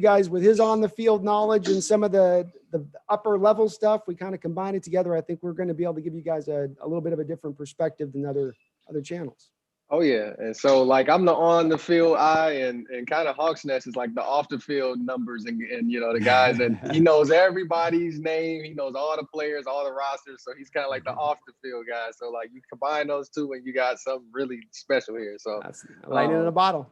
guys with his on the field knowledge and some of the upper level stuff. We kind of combine it together. I think we're going to be able to give you guys a little bit of a different perspective than other channels. Oh yeah. And so like I'm the on the field eye, and kind of Hawks Nest is like the off the field numbers and the guys, and he knows everybody's name, he knows all the players, all the rosters. So he's kind of like the off the field guy. So like you combine those two and you got something really special here. So lightning in a bottle.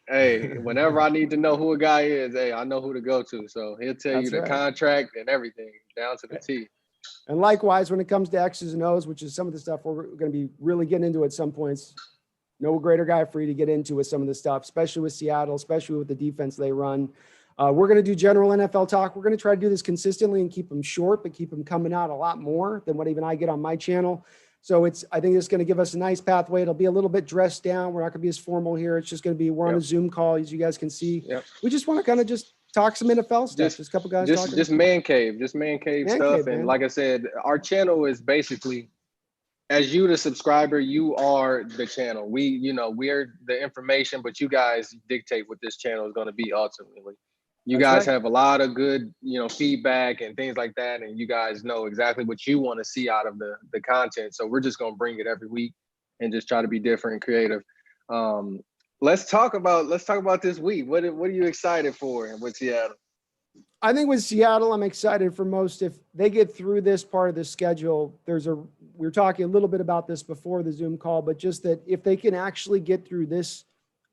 Hey, whenever I need to know who a guy is, hey, I know who to go to. So he'll tell you the contract and everything down to the T. And likewise, when it comes to X's and O's, which is some of the stuff we're going to be really getting into at some points, no greater guy for you to get into with some of the stuff, especially with Seattle, especially with the defense they run. We're going to do general NFL talk. We're going to try to do this consistently and keep them short, but keep them coming out a lot more than what even I get on my channel. So I think it's going to give us a nice pathway. It'll be a little bit dressed down. We're not going to be as formal here. It's just going to be, we're on a Zoom call, as you guys can see. We just want to kind of just talk some NFL stuff. Just a couple guys talking. Just man cave stuff. And like I said, our channel is basically, as you, the subscriber, you are the channel. We're the information, but you guys dictate what this channel is going to be ultimately. You guys have a lot of good, feedback and things like that. And you guys know exactly what you want to see out of the content. So we're just going to bring it every week and just try to be different and creative. Let's talk about this week. What are you excited for with Seattle? I think with Seattle, I'm excited for most. If they get through this part of the schedule, we were talking a little bit about this before the Zoom call, but just that if they can actually get through this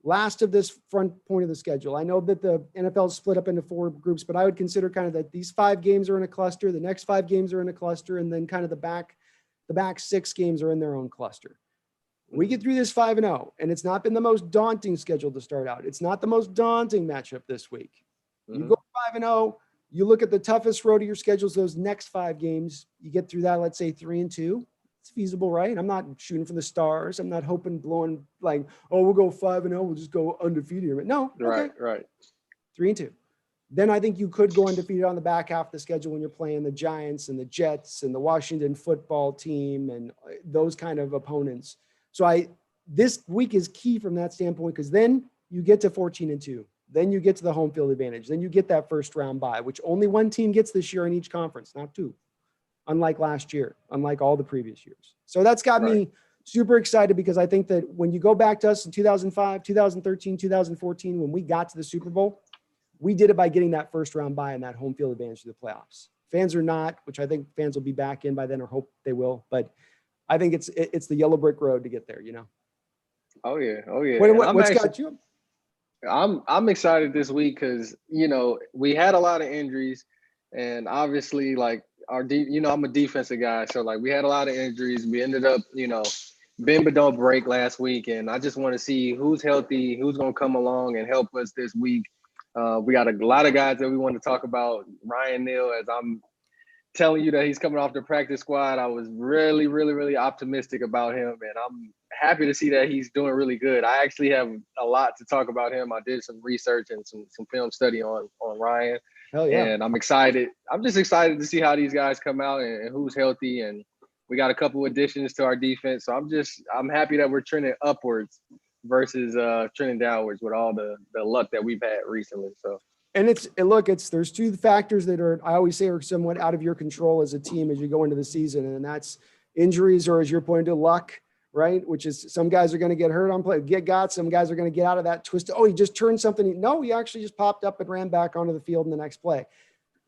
last of this front point of the schedule. I know that the NFL is split up into 4 groups, but I would consider kind of that these 5 games are in a cluster, the next 5 games are in a cluster, and then kind of the back 6 games are in their own cluster. We get through this 5-0, and it's not been the most daunting schedule to start out. It's not the most daunting matchup this week. You go 5-0, you look at the toughest road of your schedules, those next 5 games, you get through that, let's say 3-2. It's feasible, right? I'm not shooting for the stars. I'm not hoping, blowing like, oh, we'll go 5-0. We'll just go undefeated. No. Right. 3-2. Then I think you could go undefeated on the back half of the schedule when you're playing the Giants and the Jets and the Washington football team and those kind of opponents. So this week is key from that standpoint, because then you get to 14-2. Then you get to the home field advantage. Then you get that first round bye, which only one team gets this year in each conference, not 2. Unlike last year, unlike all the previous years. So that's got me super excited, because I think that when you go back to us in 2005, 2013, 2014, when we got to the Super Bowl, we did it by getting that first round bye and that home field advantage to the playoffs. Fans are not, which I think fans will be back in by then, or hope they will. But I think it's the yellow brick road to get there, Oh yeah. What's got you? I'm excited this week because, we had a lot of injuries, and obviously like I'm a defensive guy. So like we had a lot of injuries. We ended up, bend but don't break last week. And I just want to see who's healthy, who's going to come along and help us this week. We got a lot of guys that we want to talk about. Ryan Neal, as I'm telling you that he's coming off the practice squad, I was really, really, really optimistic about him. And I'm happy to see that he's doing really good. I actually have a lot to talk about him. I did some research and some film study on Ryan. Hell yeah. And I'm excited. I'm just excited to see how these guys come out and who's healthy. And we got a couple additions to our defense. So I'm happy that we're trending upwards versus trending downwards with all the luck that we've had recently. So. And there's 2 factors that I always say are somewhat out of your control as a team as you go into the season. And that's injuries, or as you're pointing to, luck, right? Which is some guys are going to get hurt on play, some guys are going to get out of that twist. Oh, he just turned something. No, he actually just popped up and ran back onto the field in the next play.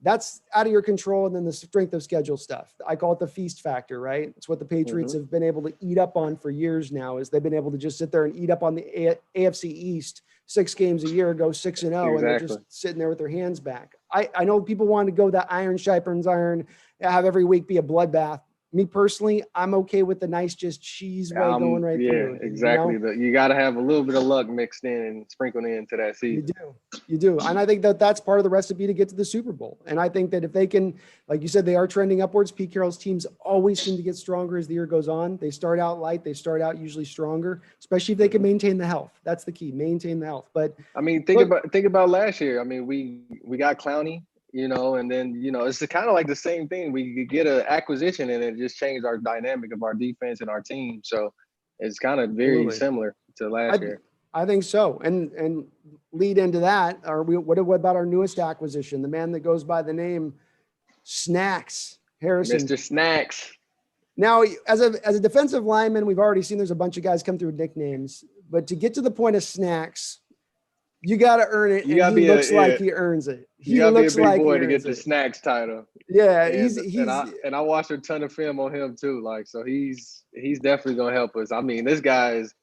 That's out of your control. And then the strength of schedule stuff, I call it the feast factor, right? It's what the Patriots have been able to eat up on for years now, is they've been able to just sit there and eat up on the AFC East 6 games a year, go 6-0, and they're just sitting there with their hands back. I know people want to go that iron sharpens iron, have every week be a bloodbath. Me personally, I'm okay with the nice, just cheese way going right through. Yeah, exactly. You got to have a little bit of luck mixed in and sprinkled into that season. You do. And I think that that's part of the recipe to get to the Super Bowl. And I think that if they can, like you said, they are trending upwards. Pete Carroll's teams always seem to get stronger as the year goes on. They start out light. They start out usually stronger, especially if they can maintain the health. That's the key, maintain the health. But I mean, think about last year. I mean, we got Clowney. And then, it's kind of like the same thing. We get an acquisition and it just changed our dynamic of our defense and our team. So it's kind of very similar to last year. I think so. And lead into that, what about our newest acquisition, the man that goes by the name Snacks Harrison? Mr. Snacks. Now, as a defensive lineman, we've already seen there's a bunch of guys come through with nicknames, but to get to the point of Snacks, you got to earn it, and he looks like he earns it. He looks like a big boy to get the Snacks title. Yeah, and I watched a ton of film on him too. Like, so he's definitely gonna help us. I mean, this guy is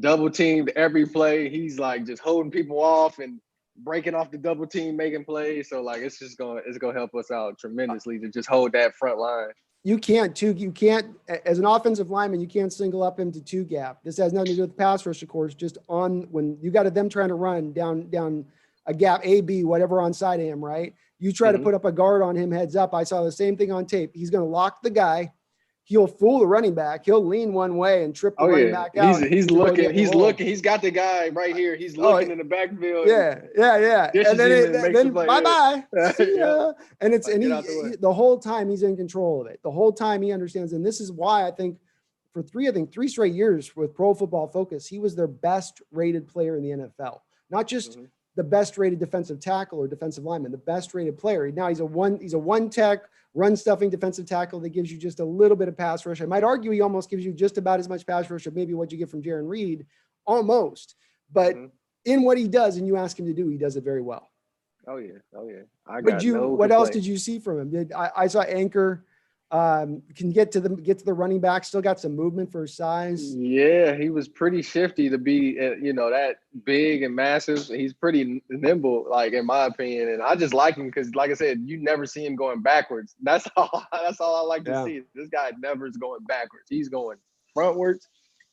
double teamed every play. He's like just holding people off and breaking off the double team, making plays. So like, it's gonna help us out tremendously to just hold that front line. You can't, as an offensive lineman, you can't single up him to two gap. This has nothing to do with pass rush, of course, just on when you got them trying to run down a gap, A, B, whatever on side of him, right? You try to put up a guard on him heads up. I saw the same thing on tape. He's going to lock the guy. He'll fool the running back. He'll lean one way and trip the running back out. He's looking. He's got the guy right here. He's looking in the backfield. Yeah. And then bye-bye. See ya. And the whole time he's in control of it. The whole time he understands. And this is why I think for three straight years with Pro Football Focus, he was their best rated player in the NFL. Not just the best rated defensive tackle or defensive lineman, the best rated player. Now he's a one tech run stuffing defensive tackle that gives you just a little bit of pass rush. I might argue he almost gives you just about as much pass rush or maybe what you get from Jaron Reed, almost. But in what he does and you ask him to do, he does it very well. Oh yeah. What else did you see from him? I saw Anchor can get to the running back, still got some movement for his size. Yeah, he was pretty shifty to be, that big and massive. He's pretty nimble, like in my opinion. And I just like him because, like I said, you never see him going backwards. That's all I like to see. This guy never is going backwards. He's going frontwards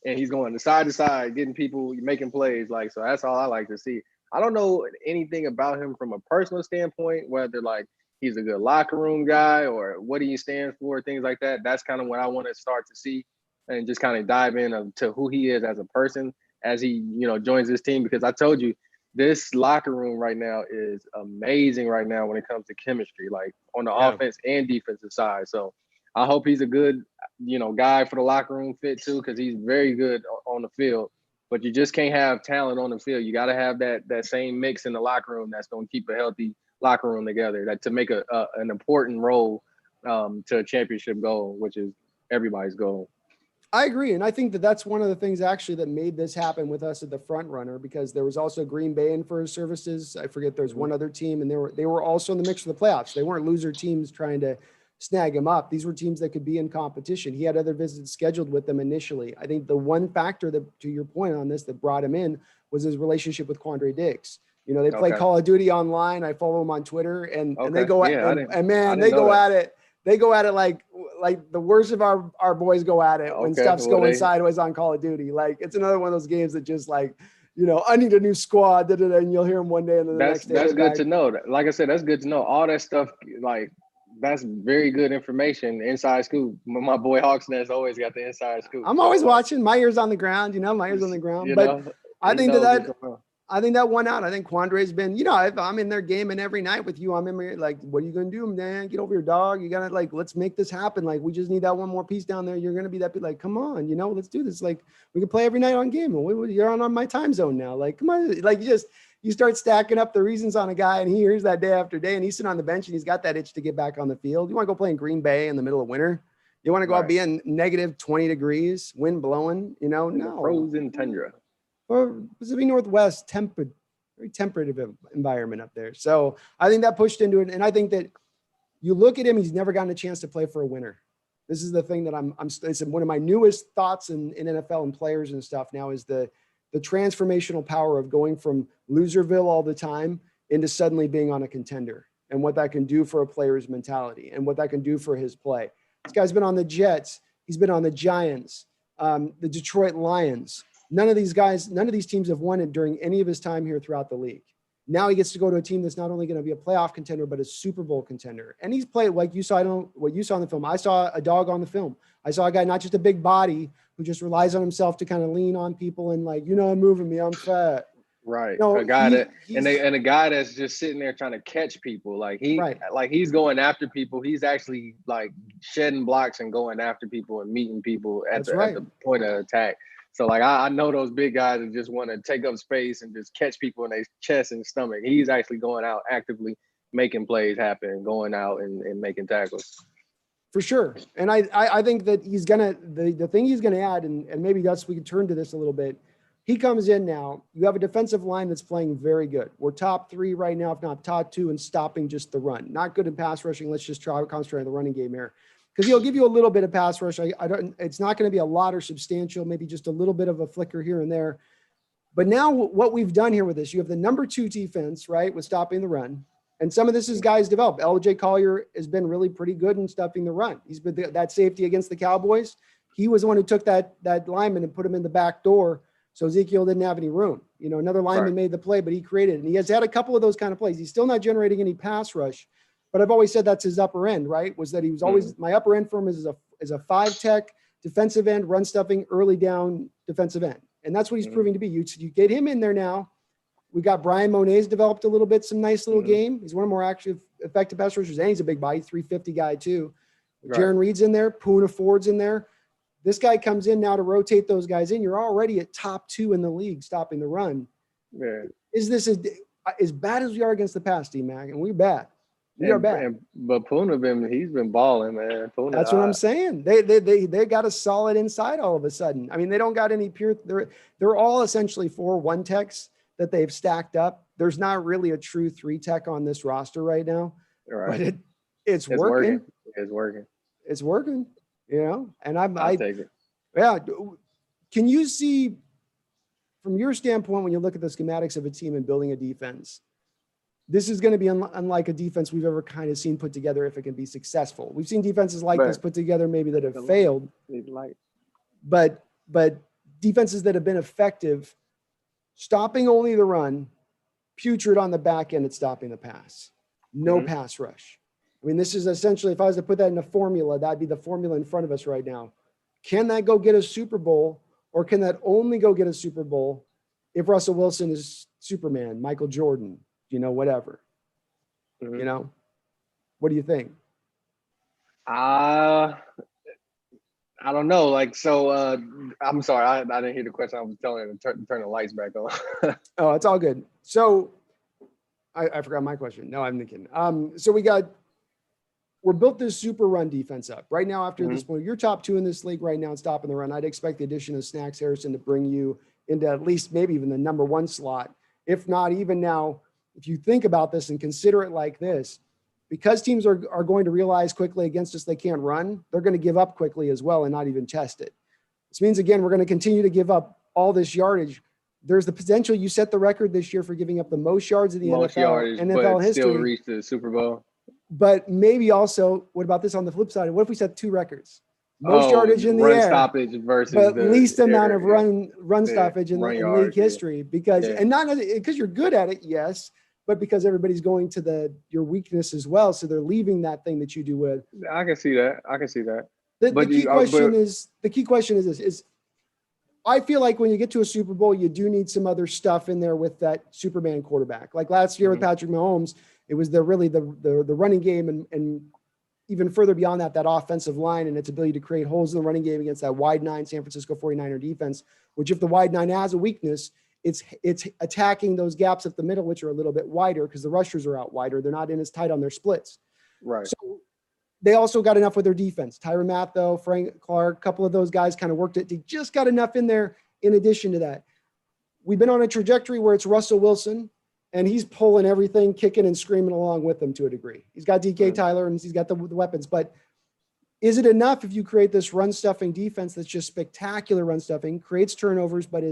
and he's going side to side, getting people, making plays. Like, so that's all I like to see. I don't know anything about him from a personal standpoint, whether like he's a good locker room guy or what he stands for, things like that. That's kind of what I want to start to see and just kind of dive into who he is as a person as he, joins this team. Because I told you, this locker room right now is amazing right now when it comes to chemistry, like on the offense and defensive side. So I hope he's a good, guy for the locker room fit too, because he's very good on the field. But you just can't have talent on the field. You got to have that same mix in the locker room that's going to keep a healthy locker room together, that to make an important role to a championship goal, which is everybody's goal. I agree. And I think that's one of the things actually that made this happen with us at the front runner, because there was also Green Bay in for his services. I forget there's one other team, and they were also in the mix for the playoffs. They weren't loser teams trying to snag him up. These were teams that could be in competition. He had other visits scheduled with them initially. I think the one factor that, to your point on this, that brought him in was his relationship with Quandre Diggs. They play Call of Duty online. I follow them on Twitter, and they go they go at it. They go at it like the worst of our boys go at it when stuff's going sideways on Call of Duty. Like, it's another one of those games that just like, I need a new squad, and you'll hear them one day and then the next day. That's good to know. Like I said, that's good to know. All that stuff, like, that's very good information. Inside scoop. My boy Hawksness always got the inside scoop. I'm always watching. My ears on the ground. My ears on the ground. But I think I think that won out. I think Quandre's been, if I'm in their game and every night with you, I'm in there like, what are you going to do, man? Get over your dog. You got to let's make this happen. Like, we just need that one more piece down there. You're going to be that, like, come on, let's do this. Like, we can play every night on game. You're on my time zone now. Like, come on. Like, you start stacking up the reasons on a guy, and he hears that day after day, and he's sitting on the bench and he's got that itch to get back on the field. You want to go play in Green Bay in the middle of winter? You want to go out being negative 20 degrees, wind blowing, no. Frozen tundra. Or Pacific Northwest, very temperate environment up there. So I think that pushed into it. And I think that you look at him, he's never gotten a chance to play for a winner. This is the thing that it's one of my newest thoughts in NFL and players and stuff now is the transformational power of going from loserville all the time into suddenly being on a contender, and what that can do for a player's mentality and what that can do for his play. This guy's been on the Jets. He's been on the Giants, the Detroit Lions. None of these teams have won it during any of his time here throughout the league. Now he gets to go to a team that's not only going to be a playoff contender, but a Super Bowl contender. And he's played, like you saw, I don't know what you saw in the film. I saw a dog on the film. I saw a guy, not just a big body, who just relies on himself to kind of lean on people and like, I'm moving me, I'm fat. Right. A guy a guy that's just sitting there trying to catch people. Like he's going after people. He's actually like shedding blocks and going after people and meeting people at the point of attack. So like I know those big guys that just want to take up space and just catch people in their chest and stomach. He's actually going out actively making plays happen, going out and making tackles. For sure. And I think that he's gonna the thing he's gonna add, and maybe we can turn to this a little bit. He comes in now. You have a defensive line that's playing very good. We're top 3 right now, if not top 2, in stopping just the run. Not good in pass rushing. Let's just try to concentrate on the running game here, because he'll give you a little bit of pass rush. I don't. It's not going to be a lot or substantial. Maybe just a little bit of a flicker here and there. But now what we've done here with this, you have the number 2 defense, right, with stopping the run. And some of this is guys developed. L.J. Collier has been really pretty good in stopping the run. He's been that safety against the Cowboys. He was the one who took that lineman and put him in the back door, so Ezekiel didn't have any room. You know, another lineman made the play, but he created it. And he has had a couple of those kind of plays. He's still not generating any pass rush, but I've always said that's his upper end, right? Was that he was always my upper end for him is a 5 tech defensive end, run stuffing, early down defensive end. And that's what he's proving to be. You get him in there now. We got Brian Monet's developed a little bit, some nice little game. He's one of the more active, effective pass rushers, and he's a big body, 350 guy too. Right. Jaron Reed's in there. Poona Ford's in there. This guy comes in now to rotate those guys in. You're already at top 2 in the league stopping the run. Yeah. Is this as bad as we are against the pass, Dmack? And we're bad. We are bad. But Poona he's been balling, man. Poona, that's what I'm saying. They got a solid inside all of a sudden. I mean, they don't got any pure. They're all essentially 4 1 techs that they've stacked up. There's not really a true 3 tech on this roster right now, but it's working. It's working. It's working, you know, and I'll take it. Yeah. Can you see from your standpoint, when you look at the schematics of a team and building a defense, this is going to be unlike a defense we've ever kind of seen put together if it can be successful. We've seen defenses like this put together maybe that have failed, but defenses that have been effective, stopping only the run, putrid on the back end at stopping the pass. No pass rush. I mean, this is essentially, if I was to put that in a formula, that'd be the formula in front of us right now. Can that go get a Super Bowl, or can that only go get a Super Bowl if Russell Wilson is Superman, Michael Jordan, you know, whatever? You know, what do you think? I don't know. Like, so I'm sorry, I didn't hear the question. I was telling you to turn the lights back on. Oh, it's all good. So I forgot my question. No, I'm thinking. So we're built this super run defense up right now. After this point, you're top 2 in this league right now and stopping the run. I'd expect the addition of Snacks Harrison to bring you into at least maybe even the number 1 slot. If not even now, if you think about this and consider it like this, because teams are going to realize quickly against us they can't run, they're going to give up quickly as well and not even test it. This means, again, we're going to continue to give up all this yardage. There's the potential you set the record this year for giving up the most yards in the NFL history. Still reach the Super Bowl. But maybe also, what about this on the flip side? What if we set 2 records? Most yardage in the air, stoppage versus but least amount of run stoppage in league history, because and not because you're good at it, yes, but because everybody's going to your weakness as well, so they're leaving that thing that you do with. I can see that. The key question is this: I feel like when you get to a Super Bowl, you do need some other stuff in there with that Superman quarterback. Like last year with Patrick Mahomes, it was the running game and even further beyond that offensive line and its ability to create holes in the running game against that wide 9 San Francisco 49er defense, which if the wide 9 has a weakness, it's attacking those gaps at the middle, which are a little bit wider because the rushers are out wider. They're not in as tight on their splits. Right. So they also got enough with their defense. Tyrann Mathieu, Frank Clark, a couple of those guys kind of worked it. They just got enough in there in addition to that. We've been on a trajectory where it's Russell Wilson, and he's pulling everything, kicking and screaming along with them to a degree. He's got DK Tyler and he's got the weapons. But is it enough if you create this run stuffing defense that's just spectacular run stuffing, creates turnovers, but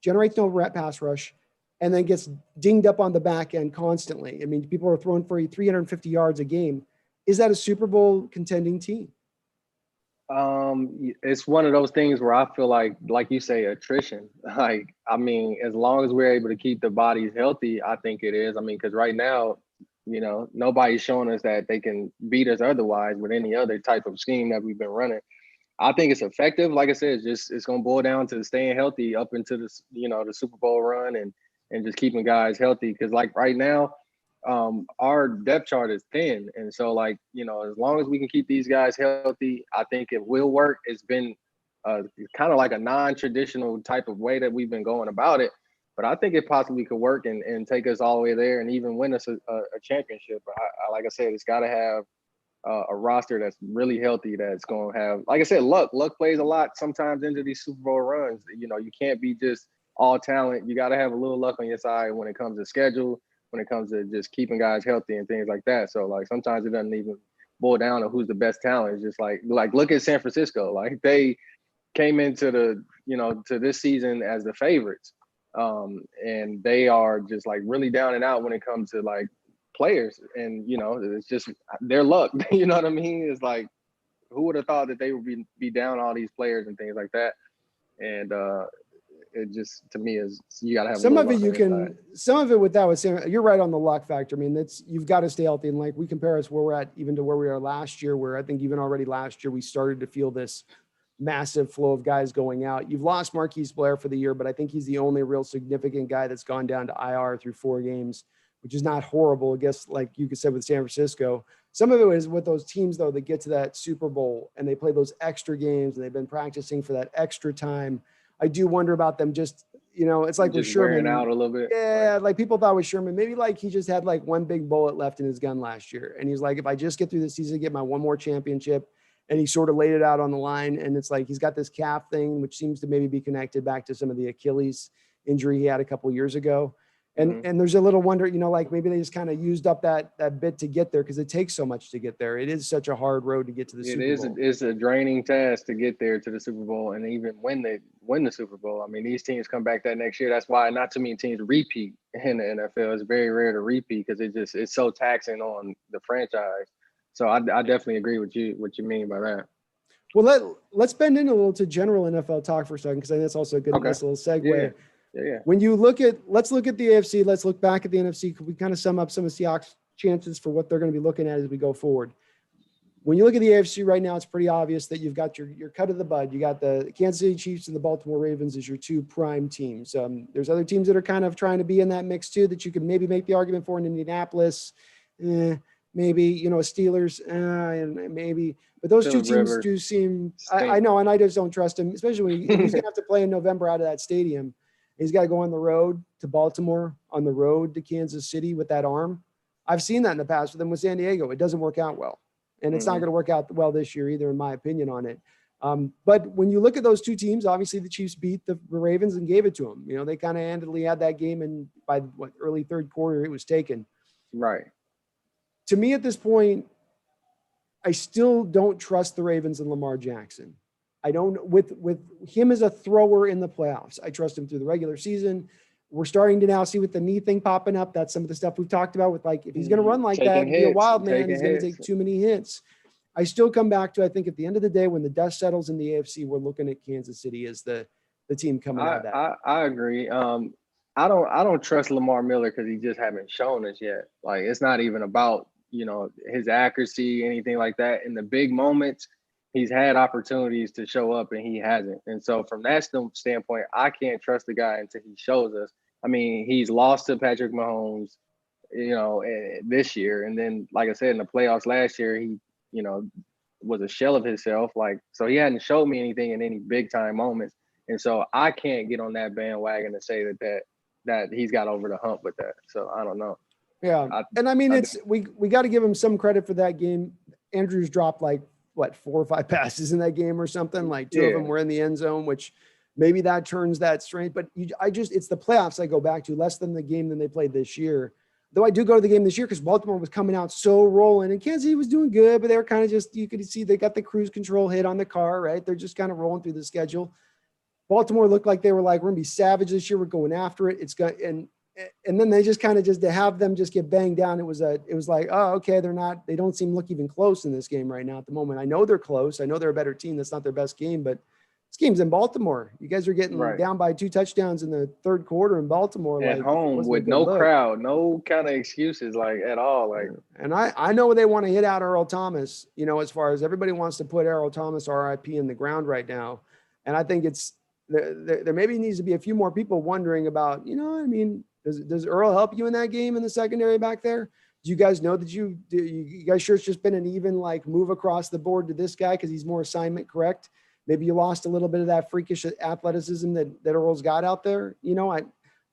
generates no pass rush, and then gets dinged up on the back end constantly? I mean, people are throwing for 350 yards a game. Is that a Super Bowl contending team? It's one of those things where I feel like you say, attrition. Like, I mean, as long as we're able to keep the bodies healthy, I think it is. I mean, because right now, you know, nobody's showing us that they can beat us otherwise with any other type of scheme that we've been running. I think it's effective. Like I said, it's going to boil down to staying healthy up into the Super Bowl run and just keeping guys healthy. Because like right now, our depth chart is thin. And so like, you know, as long as we can keep these guys healthy, I think it will work. It's been kind of like a non-traditional type of way that we've been going about it. But I think it possibly could work and take us all the way there and even win us a championship. But like I said, it's got to have a roster that's really healthy, that's going to have, like I said, luck. Luck plays a lot sometimes into these Super Bowl runs. You know, you can't be just all talent. You got to have a little luck on your side when it comes to schedule, when it comes to just keeping guys healthy and things like that. So, like, sometimes it doesn't even boil down to who's the best talent. It's just like look at San Francisco. Like, they came into to this season as the favorites. And they are just like really down and out when it comes to like players, and it's just their luck. You know what I mean? It's like, who would have thought that they would be down all these players and things like that? And it just, to me, is you gotta have some of it. Some of it with that was saying, you're right on the luck factor. I mean, you've got to stay healthy, and like we compare us where we're at even to where we are last year, where I think even already last year we started to feel this massive flow of guys going out. You've lost Marquise Blair for the year, but I think he's the only real significant guy that's gone down to IR through 4 games, which is not horrible, I guess, like you could say with San Francisco. Some of it is with those teams, though, that get to that Super Bowl and they play those extra games and they've been practicing for that extra time. I do wonder about them just, it's like with Sherman. Wearing out a little bit. Yeah, like people thought with Sherman, maybe like he just had like one big bullet left in his gun last year. And he's like, if I just get through the season, get my one more championship. And he sort of laid it out on the line. And it's like he's got this calf thing, which seems to maybe be connected back to some of the Achilles injury he had a couple of years ago. And there's a little wonder, like maybe they just kind of used up that bit to get there because it takes so much to get there. It is such a hard road to get to the Super Bowl. It's a draining task to get there to the Super Bowl, and even when they win the Super Bowl. I mean, these teams come back that next year. That's why not too many teams repeat in the NFL. It's very rare to repeat because it's so taxing on the franchise. So I definitely agree with you, what you mean by that. Well, let's bend in a little to general NFL talk for a second, because I think that's also a good nice little segue. Yeah. When let's look at the AFC, let's look back at the NFC. Could we kind of sum up some of Seahawks' chances for what they're going to be looking at as we go forward? When you look at the AFC right now, it's pretty obvious that you've got your cut of the bud. You got the Kansas City Chiefs and the Baltimore Ravens as your 2 prime teams. There's other teams that are kind of trying to be in that mix too, that you could maybe make the argument for in Indianapolis. Maybe, Steelers, and maybe, but those 2 teams do seem, I know, and I just don't trust him, especially when he's going to have to play in November out of that stadium. He's got to go on the road to Baltimore, on the road to Kansas City with that arm. I've seen that in the past with him with San Diego. It doesn't work out well. And it's not going to work out well this year either, in my opinion on it. But when you look at those 2 teams, obviously the Chiefs beat the Ravens and gave it to them. They kind of handily had that game, and by early third quarter, it was taken. Right. To me at this point, I still don't trust the Ravens and Lamar Jackson. I don't, with him as a thrower in the playoffs. I trust him through the regular season. We're starting to now see with the knee thing popping up. That's some of the stuff we've talked about with, like, if he's going to run like that, be a wild man, he's going to take too many hits. I still come back to, I think at the end of the day, when the dust settles in the AFC, we're looking at Kansas City as the team coming out of that. I agree. I don't trust Lamar Miller because he just haven't shown us yet. Like, it's not even about, his accuracy, anything like that. In the big moments, he's had opportunities to show up and he hasn't. And so from that standpoint, I can't trust the guy until he shows us. I mean, he's lost to Patrick Mahomes, this year. And then, like I said, in the playoffs last year, he, was a shell of himself. Like, so he hadn't showed me anything in any big time moments. And so I can't get on that bandwagon to say that he's got over the hump with that. So I don't know. Yeah. And I mean, we got to give him some credit for that game. Andrews dropped 4 or 5 passes in that game or something. Like 2 of them were in the end zone, which maybe that turns that strength. But it's the playoffs I go back to, less than the game than they played this year. Though I do go to the game this year because Baltimore was coming out so rolling, and Kansas City was doing good, but they were kind of just, you could see they got the cruise control hit on the car, right? They're just kind of rolling through the schedule. Baltimore looked like they were like, we're gonna be savage this year. We're going after it. And then they just kind of to have them just get banged down. It was like, oh, okay, they don't look even close in this game right now at the moment. I know they're close. I know they're a better team. That's not their best game, but this game's in Baltimore. You guys are getting down by 2 touchdowns in the third quarter in Baltimore. At home with no crowd, no kind of excuses at all. And I know they want to hit out Earl Thomas, as far as everybody wants to put Earl Thomas RIP in the ground right now. And I think there maybe needs to be a few more people wondering about, does Earl help you in that game in the secondary back there? Do you guys know that you guys sure it's just been an even move across the board to this guy because he's more assignment correct? maybe you lost a little bit of that freakish athleticism that Earl's got out there. You know,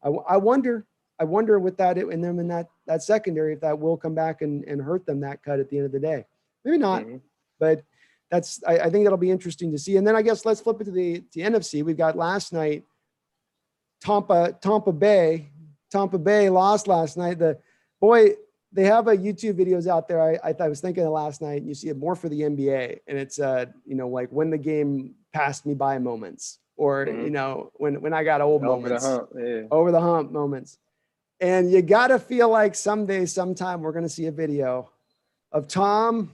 I wonder with that in them in that secondary, if that will come back and hurt them that cut at the end of the day. Maybe not, but I think that'll be interesting to see. And then I guess let's flip it to the NFC. We've got last night, Tampa Bay lost last night. They have a YouTube videos out there. I was thinking of last night, and you see it more for the NBA, and it's like when the game passed me by moments, or when I got old moments, over the hump moments. And you got to feel like sometime we're going to see a video of Tom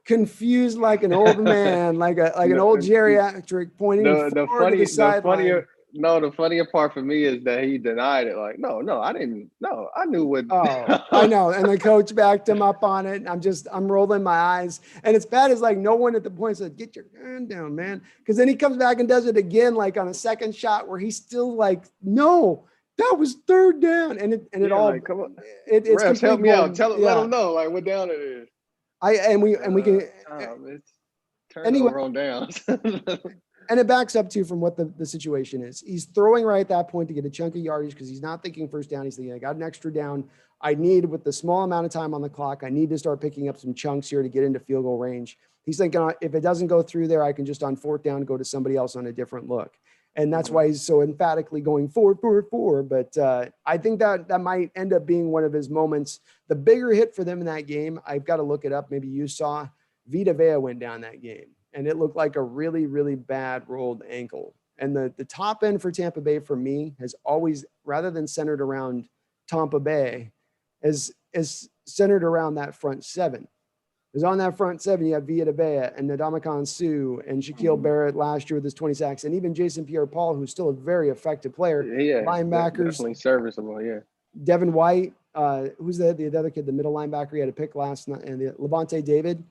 confused like an old man, like an old geriatric pointing forward to the sideline. The funnier part for me is that he denied it. Like, no, I didn't. No, I knew what. Oh, I know. And the coach backed him up on it. And I'm rolling my eyes. And it's bad as like no one at the point said, get your gun down, man. Because then he comes back and does it again, like on a second shot where he's still like, no, that was third down. And it all, like, come on. It's refs, help me out. Let them know like what down it is. We can. Turnover on downs. And it backs up too from what the situation is. He's throwing right at that point to get a chunk of yardage because he's not thinking first down. He's thinking, I got an extra down. I need, with the small amount of time on the clock, I need to start picking up some chunks here to get into field goal range. He's thinking, if it doesn't go through there, I can just on fourth down go to somebody else on a different look. And that's why he's so emphatically going forward. But I think that might end up being one of his moments. The bigger hit for them in that game, I've got to look it up. Maybe you saw, Vita Vea went down that game. And it looked like a really, really bad rolled ankle. And the top end for Tampa Bay for me has always, rather than centered around Tampa Bay, is centered around that front seven. Because on that front seven, you have Vita Vea and Ndamukong Suh and Shaquille Barrett last year with his 20 sacks, and even Jason Pierre-Paul, who's still a very effective player. Yeah, linebackers. Definitely serviceable, yeah. Devin White, who's the other kid, the middle linebacker, he had a pick last night, and Levante David.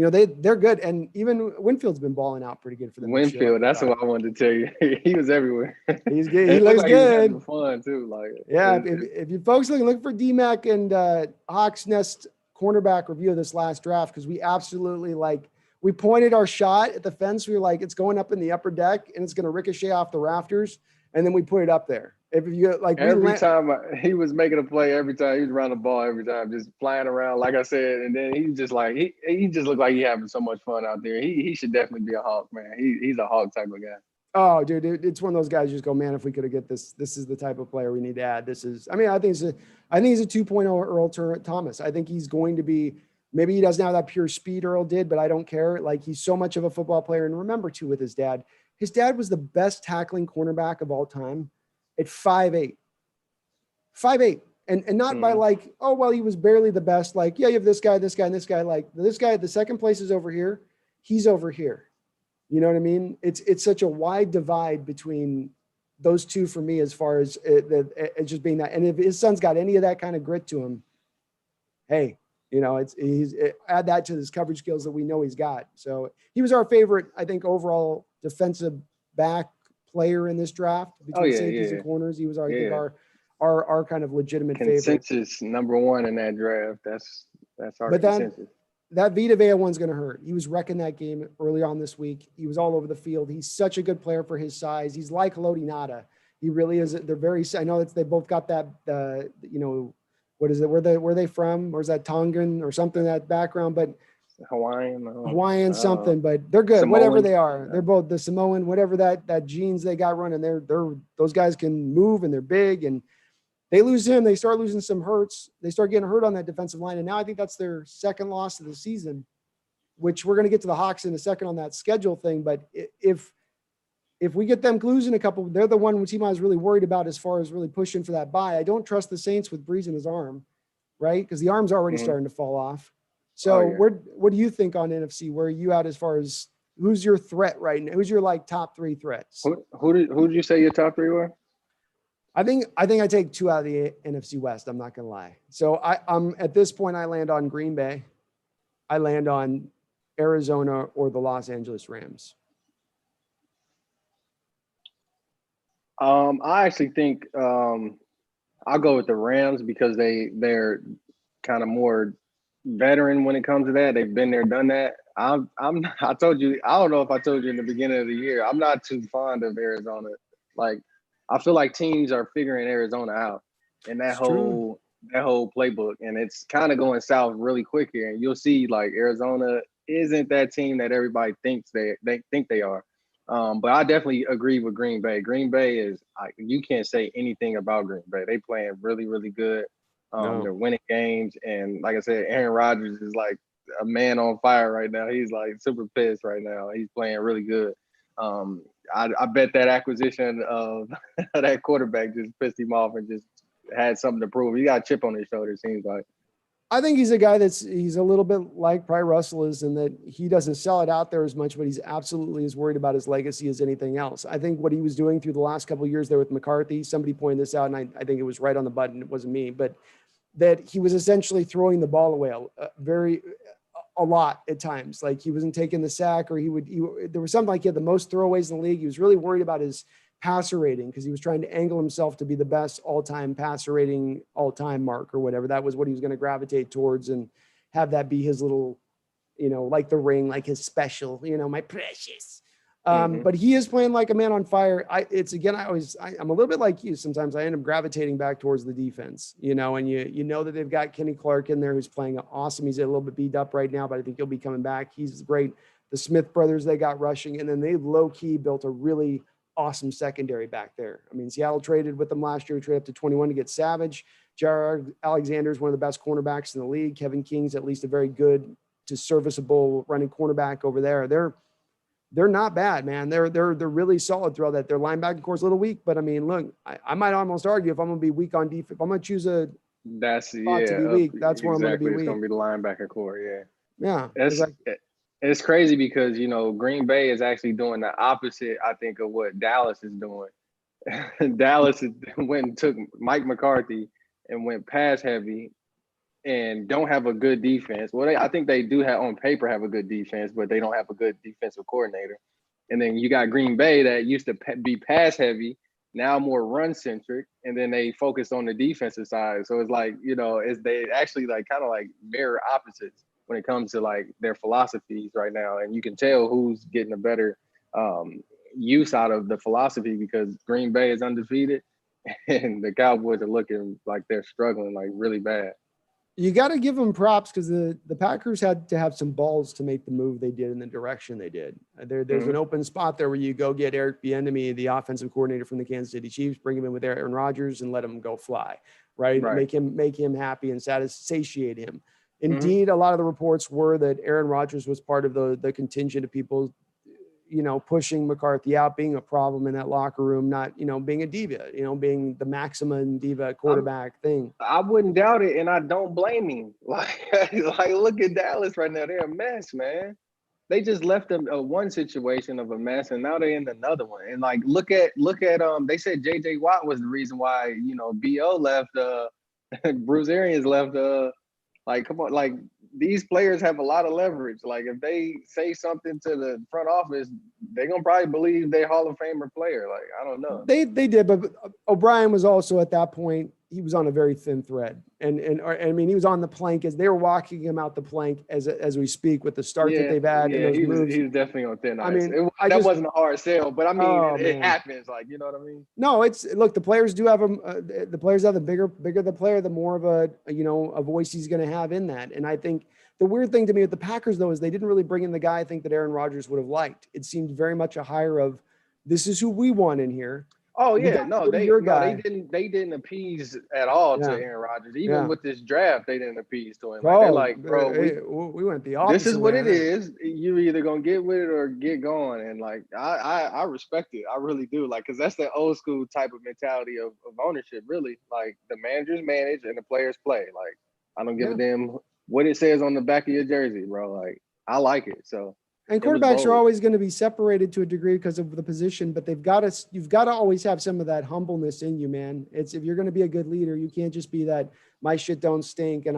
They're good. And even Winfield's been balling out pretty good for them. Winfield, that's what I wanted to tell you. He was everywhere. He's good. He looks good. He was fun too. Like, yeah, if you folks look for Dmack and Hawks Nest cornerback review of this last draft, because we absolutely we pointed our shot at the fence. We were like, it's going up in the upper deck and it's going to ricochet off the rafters. And then we put it up there. If you every time he was making a play, every time he was running the ball, every time just flying around, like I said, and then he just like he just looked like he having so much fun out there. He should definitely be a Hawk, man. He's a Hawk type of guy. Oh, dude, it's one of those guys you just go, man, if we could have get this is the type of player we need to add. I think he's a 2.0 Earl Thomas. I think he's going to be, maybe he doesn't have that pure speed Earl did, but I don't care. Like, he's so much of a football player. And remember too, with his dad was the best tackling cornerback of all time at 5'8". And not by like, oh, well, he was barely the best. Like, yeah, you have this guy, and this guy. Like, this guy, the second place is over here. He's over here. You know what I mean? It's such a wide divide between those two for me, as far as it just being that. And if his son's got any of that kind of grit to him, hey, he's add that to his coverage skills that we know he's got. So he was our favorite, I think, overall defensive back player in this draft between safeties and corners. He was our kind of legitimate consensus favorite. Number one in that draft. That's our consensus. That Vita Vea one's going to hurt. He was wrecking that game early on this week. He was all over the field. He's such a good player for his size. He's like Lodi Nada. He really is. They're very, I know they both got that, what is it? Where they from? Or is that Tongan or something, that background, but Hawaiian something, but they're good. Samoan, whatever they are. Yeah. They're both the Samoan, whatever that genes they got running. Those guys can move and they're big, and they lose him. They start losing some hurts. They start getting hurt on that defensive line. And now I think that's their second loss of the season, which we're going to get to the Hawks in a second on that schedule thing. But if we get them losing a couple, they're the one team I was really worried about as far as really pushing for that bye. I don't trust the Saints with Breeze in his arm, right? Because the arm's already starting to fall off. So what do you think on NFC? Where are you at as far as who's your threat right now? Who's your top three threats? Who did you say your top three were? I think I take two out of the NFC West. I'm not going to lie. So I'm at this point, I land on Green Bay. I land on Arizona or the Los Angeles Rams. I actually think I'll go with the Rams because they're kind of more veteran when it comes to that. They've been there, done that. I told you, I don't know if I told you in the beginning of the year, I'm not too fond of Arizona. Like, I feel like teams are figuring Arizona out and It's true. that whole playbook, and it's kind of going south really quick here. And you'll see like Arizona isn't that team that everybody thinks they think they are. But I definitely agree with Green Bay. Green Bay is you can't say anything about Green Bay. They playing really, really good. No. They're winning games, and like I said, Aaron Rodgers is like a man on fire right now. He's like super pissed right now. He's playing really good. I bet that acquisition of that quarterback just pissed him off and just had something to prove. He got a chip on his shoulder, it seems like. I think he's a guy he's a little bit like probably Russell is in that he doesn't sell it out there as much, but he's absolutely as worried about his legacy as anything else. I think what he was doing through the last couple of years there with McCarthy, somebody pointed this out, and I think it was right on the button. It wasn't me, but that he was essentially throwing the ball away a lot at times. Like he wasn't taking the sack, or there was something like he had the most throwaways in the league. He was really worried about his passer rating because he was trying to angle himself to be the best all-time passer rating all-time mark or whatever. That was what he was going to gravitate towards and have that be his little, like the ring, like his special, my precious. But he is playing like a man on fire. I'm a little bit like you. Sometimes I end up gravitating back towards the defense, and you know that they've got Kenny Clark in there who's playing awesome. He's a little bit beat up right now, but I think he'll be coming back. He's great. The Smith brothers, they got rushing, and then they low key built a really awesome secondary back there. I mean, Seattle traded with them last year, traded up to 21 to get Savage. Jared Alexander is one of the best cornerbacks in the league. Kevin King's at least a very good to serviceable running cornerback over there. They're not bad, man. They're really solid throughout that. Their linebacking core is a little weak, but I mean, look, I might almost argue if I'm going to be weak on defense, if I'm going to choose a spot to be weak, that's where I'm going to be It's weak. going to be the linebacker core, yeah. Yeah. It's crazy because, Green Bay is actually doing the opposite, I think, of what Dallas is doing. Dallas went and took Mike McCarthy and went pass heavy and don't have a good defense. Well, I think they do have on paper have a good defense, but they don't have a good defensive coordinator. And then you got Green Bay that used to be pass heavy, now more run centric, and then they focus on the defensive side. So it's like, they actually like kind of like mirror opposites when it comes to like their philosophies right now. And you can tell who's getting a better use out of the philosophy because Green Bay is undefeated and the Cowboys are looking like they're struggling like really bad. You got to give them props because the Packers had to have some balls to make the move they did in the direction they did. There's an open spot there where you go get Eric Bieniemy, the offensive coordinator from the Kansas City Chiefs, bring him in with Aaron Rodgers and let him go fly, right? Make him happy and satiate him. Indeed, a lot of the reports were that Aaron Rodgers was part of the contingent of people, pushing McCarthy out, being a problem in that locker room, not, being a diva, being the maximum diva quarterback thing. I wouldn't doubt it, and I don't blame him. Like look at Dallas right now; they're a mess, man. They just left them one situation of a mess, and now they're in another one. And like, look at they said J.J. Watt was the reason why B.O. left, Bruce Arians left. Like, come on, like these players have a lot of leverage. Like if they say something to the front office, they're gonna probably believe they're Hall of Famer player. Like, I don't know. They did, but O'Brien was also at that point, he was on a very thin thread. And I mean, he was on the plank as they were walking him out the plank as we speak with the start that they've had and those moves. He was definitely on thin ice. I mean, that wasn't a hard sell, but I mean, it happens. Like, you know what I mean? No, look, the players do have the players have the bigger the player, the more of a voice he's going to have in that. And I think the weird thing to me with the Packers though, is they didn't really bring in the guy I think that Aaron Rodgers would have liked. It seemed very much a hire of this is who we want in here. Oh yeah, they didn't appease at all to Aaron Rodgers. Even with this draft, they didn't appease to him. Like, they're like, bro, we went the opposite. This is what it is. You're either gonna get with it or get going. And like, I respect it. I really do. Like, because that's the old school type of mentality of ownership. Really, like the managers manage and the players play. Like, I don't give a damn what it says on the back of your jersey, bro. Like, I like it. So. And quarterbacks are always going to be separated to a degree because of the position, but you've got to always have some of that humbleness in you, man. It's if you're going to be a good leader, you can't just be that my shit don't stink and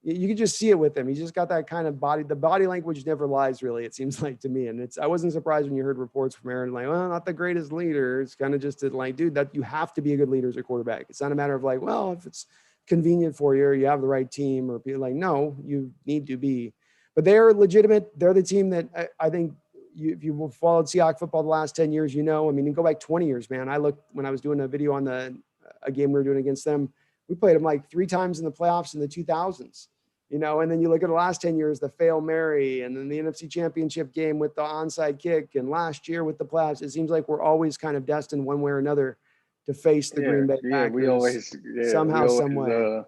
you can just see it with him. He's just got that kind of the body language never lies really, it seems like to me. And I wasn't surprised when you heard reports from Aaron, like, well, not the greatest leader. It's kind of just like, dude, that you have to be a good leader as a quarterback. It's not a matter of like, well, if it's convenient for you or you have the right team or be like, no, you need to be. but they are legitimate. They're the team that I think if you've followed Seahawks football the last 10 years, you know, I mean, you go back 20 years, man. I looked when I was doing a video on a game we were doing against them. We played them like 3 times in the playoffs in the 2000s, you know, and then you look at the last 10 years, the Fail Mary, and then the NFC Championship game with the onside kick, and last year with the playoffs. It seems like we're always kind of destined one way or another to face the Green Bay Packers somehow, some way.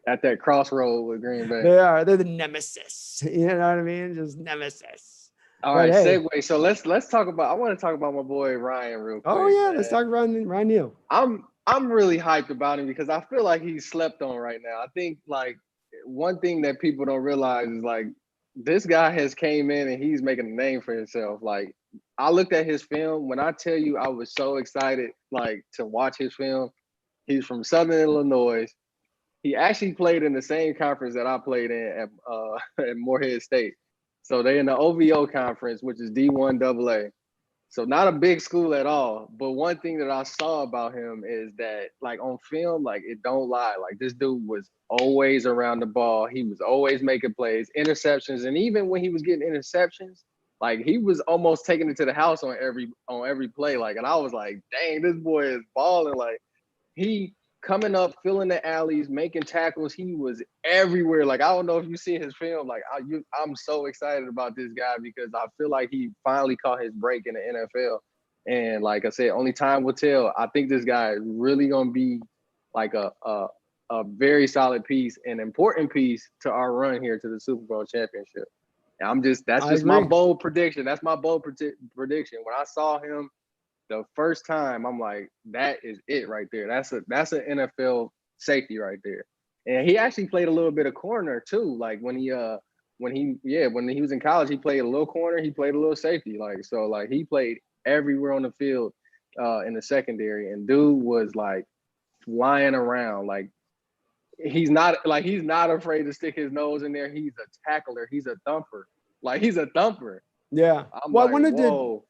At that crossroad with Green Bay. They're the nemesis. You know what I mean? Just nemesis. All right, segue. So let's talk about. I want to talk about my boy Ryan real quick. Oh yeah, man. Let's talk about Ryan Neal. I'm really hyped about him because I feel like he's slept on right now. I think like one thing that people don't realize is like this guy has came in and he's making a name for himself. Like I looked at his film. When I tell you I was so excited like to watch his film. He's from Southern Illinois. He actually played in the same conference that I played in at Morehead State. So they're in the OVO conference, which is D1 AA. So not a big school at all. But one thing that I saw about him is that like on film, like it don't lie. Like this dude was always around the ball. He was always making plays, interceptions. And even when he was getting interceptions, like he was almost taking it to the house on every play. Like, and I was like, dang, this boy is balling. Like he coming up, filling the alleys, making tackles. He was everywhere. Like, I don't know if you see his film. Like, I'm so excited about this guy because I feel like he finally caught his break in the NFL. And like I said, only time will tell. I think this guy is really going to be like a very solid piece, an important piece to our run here to the Super Bowl championship. And that's just my bold prediction. That's my bold prediction. When I saw him the first time, I'm like, that is it right there. That's an NFL safety right there. And he actually played a little bit of corner too. Like when he was in college, he played a little corner, he played a little safety. Like so, like he played everywhere on the field in the secondary. And dude was like flying around. Like he's not afraid to stick his nose in there. He's a tackler. He's a thumper. Like he's a thumper. Yeah. Well, like,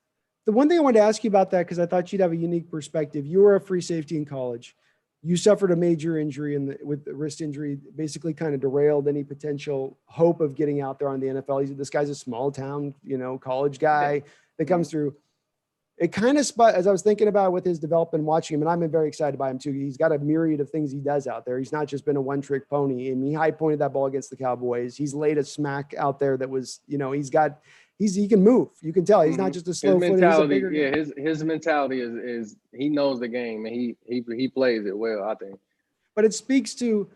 the one thing I wanted to ask you about that, because I thought you'd have a unique perspective. You were a free safety in college. You suffered a major injury with the wrist injury, basically kind of derailed any potential hope of getting out there on the NFL. This guy's a small town, college guy that comes through. It kind of as I was thinking about with his development, watching him, and I'm very excited by him too. He's got a myriad of things he does out there. He's not just been a one-trick pony. I mean, he high-pointed that ball against the Cowboys. He's laid a smack out there that was, he can move. You can tell he's not just a slow footer. His mentality is he knows the game and he plays it well, I think. But it speaks to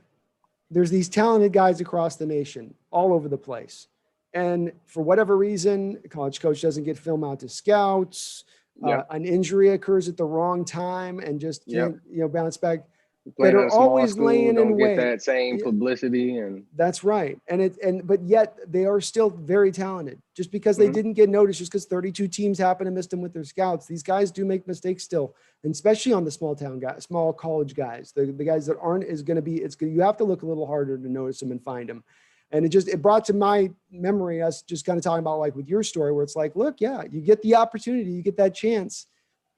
there's these talented guys across the nation, all over the place, and for whatever reason, a college coach doesn't get film out to scouts. An injury occurs at the wrong time and just can't bounce back. That are always laying in wait. That same publicity and that's right. But yet they are still very talented. Just because they didn't get noticed, just because 32 teams happen to miss them with their scouts, these guys do make mistakes still, and especially on the small college guys, the guys that aren't is going to be. You have to look a little harder to notice them and find them. And it brought to my memory us just kind of talking about like with your story, where it's like, look, you get the opportunity, you get that chance.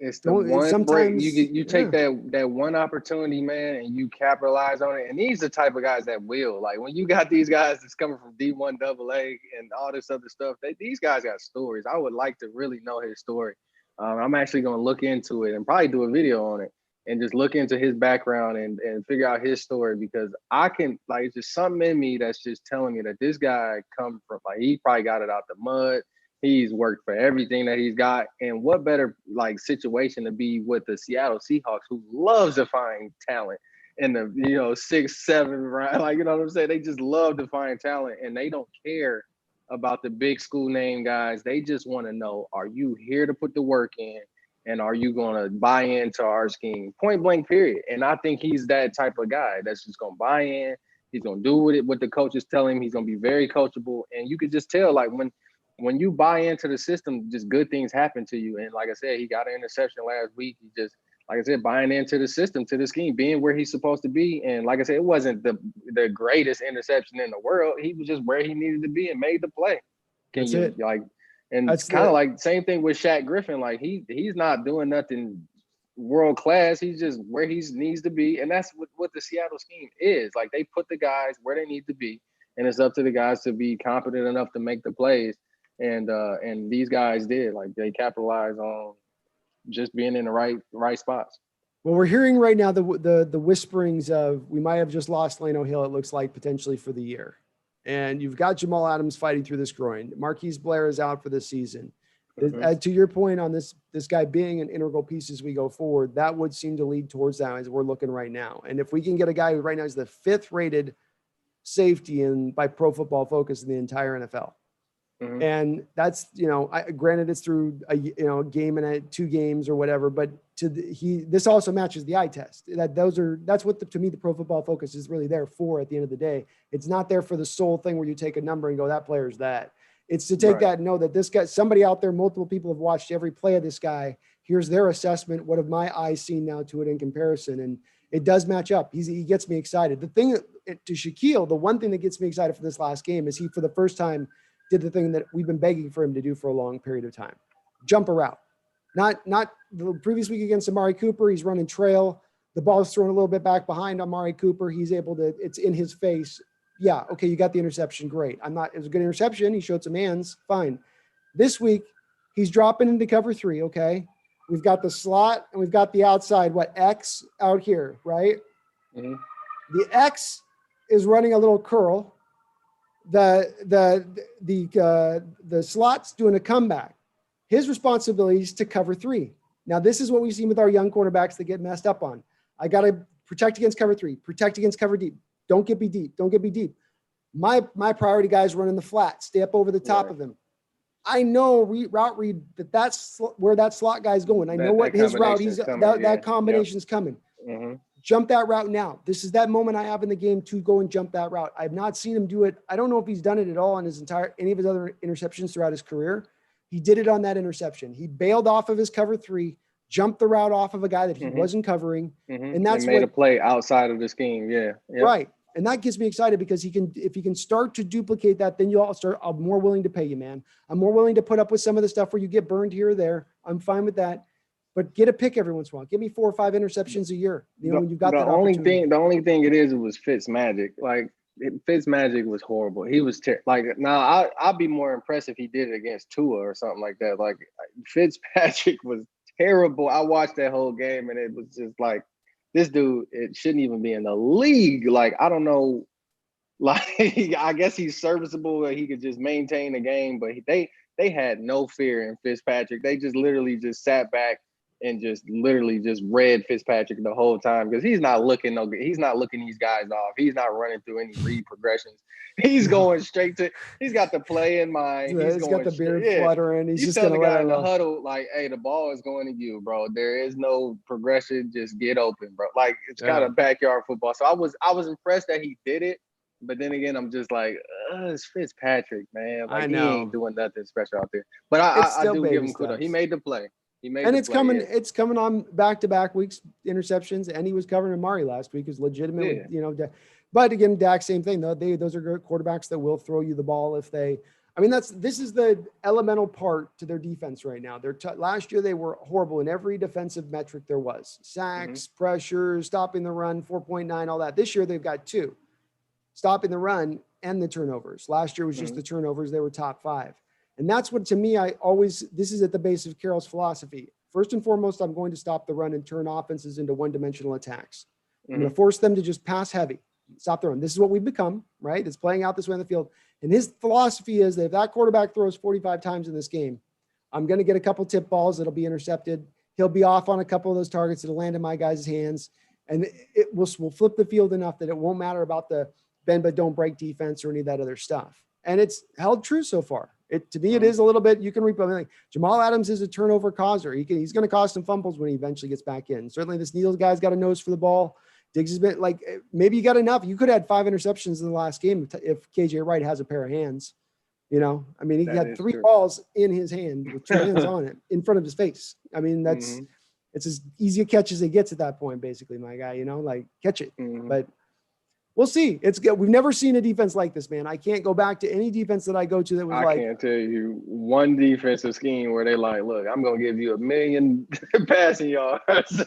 It's the one break. You take that one opportunity, man, and you capitalize on it. And these are the type of guys that will. Like when you got these guys that's coming from D1 AA and all this other stuff, these guys got stories. I would like to really know his story. I'm actually going to look into it and probably do a video on it and just look into his background and figure out his story, because I can it's just something in me that's just telling me that this guy come from he probably got it out the mud. He's worked for everything that he's got. And what better situation to be with the Seattle Seahawks, who loves to find talent in the 6th, 7th round. You know what I'm saying? They just love to find talent and they don't care about the big school name guys. They just want to know, are you here to put the work in? And are you going to buy into our scheme? Point blank, period. And I think he's that type of guy that's just going to buy in. He's going to do what the coaches tell him. He's going to be very coachable. And you could just tell when you buy into the system, just good things happen to you. And like I said, he got an interception last week. He just, like I said, buying into the system, to the scheme, being where he's supposed to be. And like I said, it wasn't the greatest interception in the world. He was just where he needed to be and made the play. And it's kind of like same thing with Shaq Griffin. Like he's not doing nothing world class. He's just where he needs to be. And that's what the Seattle scheme is. Like they put the guys where they need to be. and it's up to the guys to be competent enough to make the plays. And these guys did. Like, they capitalized on just being in the right spots. Well, we're hearing right now the whisperings of we might have just lost Lano Hill, it looks like, potentially for the year. And you've got Jamal Adams fighting through this groin. Marquise Blair is out for the season. To your point on this guy being an integral piece as we go forward, that would seem to lead towards that as we're looking right now. And if we can get a guy who right now is the 5th rated safety by Pro Football Focus in the entire NFL. And that's, granted it's through a game and 2 games or whatever, but this also matches the eye test. That's what to me the Pro Football Focus is really there for at the end of the day. It's not there for the sole thing where you take a number and go, that player's that. It's to take that and know that this guy, somebody out there, multiple people have watched every play of this guy. Here's their assessment. What have my eyes seen now to it in comparison? And it does match up. He gets me excited. The thing to Shaquille, the one thing that gets me excited for this last game is he, for the first time, did the thing that we've been begging for him to do for a long period of time. Jump a route. Not the previous week against Amari Cooper. He's running trail. The ball's thrown a little bit back behind Amari Cooper. He's able to, it's in his face. Yeah. Okay. You got the interception. Great. It was a good interception. He showed some hands. Fine. This week he's dropping into cover 3. Okay. We've got the slot and we've got the outside, X out here, right? The X is running a little curl. The slot's doing a comeback. His responsibility is to cover 3. Now, this is what we've seen with our young quarterbacks that get messed up on. I got to protect against cover 3, protect against cover deep. Don't get me deep. Don't get me deep. My priority guys running the flat, stay up over the top of him. I know route read that's where that slot guy's going. I know what his route that combination's coming. Jump that route now. This is that moment I have in the game to go and jump that route. I've not seen him do it. I don't know if he's done it at all on any of his other interceptions throughout his career. He did it on that interception. He bailed off of his cover 3, jumped the route off of a guy that he wasn't covering. And that's made a play outside of the scheme. Yeah. Right. And that gets me excited because if he can start to duplicate that, then I'm more willing to pay you, man. I'm more willing to put up with some of the stuff where you get burned here or there. I'm fine with that. But get a pick every once in a while. Give me 4 or 5 interceptions a year. When you've got that opportunity. The only thing it was Fitz magic. Like, Fitz magic was horrible. He was now I'd be more impressed if he did it against Tua or something like that. Like, Fitzpatrick was terrible. I watched that whole game and it was just like, this dude, it shouldn't even be in the league. Like, I don't know. Like, I guess he's serviceable and he could just maintain the game, but they had no fear in Fitzpatrick. They just literally just sat back and just literally just read Fitzpatrick the whole time because he's not looking these guys off. He's not running through any read progressions. He's going straight to. He's got the play in mind. He's got the beard fluttering. He's just telling gonna the guy let in it the off. huddle like, "Hey, the ball is going to you, bro. There is no progression. Just get open, bro." Like, it's kind of backyard football. So I was impressed that he did it. But then again, I'm just like, it's Fitzpatrick, man. Like, I know. He ain't doing nothing special out there. But I do give him kudos. He made the play. It's coming on back-to-back weeks interceptions, and he was covering Amari last week. Is legitimately, But again, Dak, same thing though. Those are good quarterbacks that will throw you the ball if they. I mean, this is the elemental part to their defense right now. Last year they were horrible in every defensive metric there was: sacks, pressures, stopping the run, 4.9, all that. This year they've got 2, stopping the run and the turnovers. Last year was just the turnovers. They were top 5. And that's what, to me, this is at the base of Carroll's philosophy. First and foremost, I'm going to stop the run and turn offenses into one-dimensional attacks. I'm going to force them to just pass heavy, stop the run. This is what we've become, right? It's playing out this way on the field. And his philosophy is that if that quarterback throws 45 times in this game, I'm going to get a couple tip balls that'll be intercepted. He'll be off on a couple of those targets that'll land in my guys' hands. And we'll flip the field enough that it won't matter about the bend but don't break defense or any of that other stuff. And it's held true so far. To me, it is a little bit, you can reap. Like, Jamal Adams is a turnover causer. He's going to cause some fumbles when he eventually gets back in. Certainly this Neal's guy's got a nose for the ball. Diggs has been like, maybe you got enough. You could have had 5 interceptions in the last game if KJ Wright has a pair of hands. He had 3 balls in his hand with 2 hands on it in front of his face. I mean, it's as easy a catch as it gets at that point, basically, my guy, like catch it. But we'll see. It's good. We've never seen a defense like this, man. I can't go back to any defense that I go to that was I can't tell you one defensive scheme where they like, look, I'm going to give you 1 million passing yards.